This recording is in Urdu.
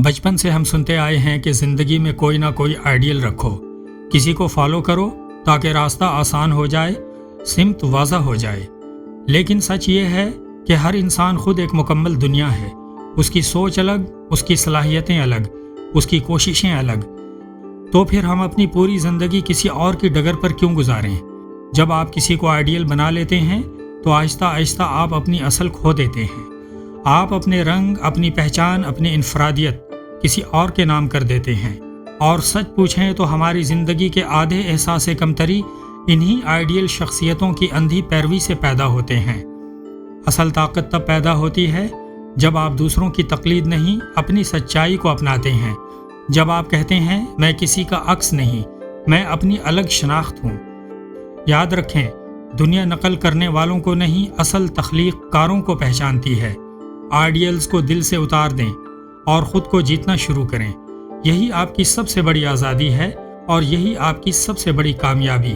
بچپن سے ہم سنتے آئے ہیں کہ زندگی میں کوئی نہ کوئی آئیڈیل رکھو، کسی کو فالو کرو تاکہ راستہ آسان ہو جائے، سمت واضح ہو جائے۔ لیکن سچ یہ ہے کہ ہر انسان خود ایک مکمل دنیا ہے، اس کی سوچ الگ، اس کی صلاحیتیں الگ، اس کی کوششیں الگ۔ تو پھر ہم اپنی پوری زندگی کسی اور کی ڈگر پر کیوں گزاریں؟ جب آپ کسی کو آئیڈیل بنا لیتے ہیں تو آہستہ آہستہ آپ اپنی اصل کھو دیتے ہیں۔ آپ اپنے رنگ، اپنی پہچان، اپنی انفرادیت کسی اور کے نام کر دیتے ہیں۔ اور سچ پوچھیں تو ہماری زندگی کے آدھے احساس کمتری انہی آئیڈیل شخصیتوں کی اندھی پیروی سے پیدا ہوتے ہیں۔ اصل طاقت تب پیدا ہوتی ہے جب آپ دوسروں کی تقلید نہیں، اپنی سچائی کو اپناتے ہیں۔ جب آپ کہتے ہیں میں کسی کا عکس نہیں، میں اپنی الگ شناخت ہوں۔ یاد رکھیں، دنیا نقل کرنے والوں کو نہیں، اصل تخلیق کاروں کو پہچانتی ہے۔ آئیڈیلز کو دل سے اتار دیں اور خود کو جیتنا شروع کریں۔ یہی آپ کی سب سے بڑی آزادی ہے اور یہی آپ کی سب سے بڑی کامیابی۔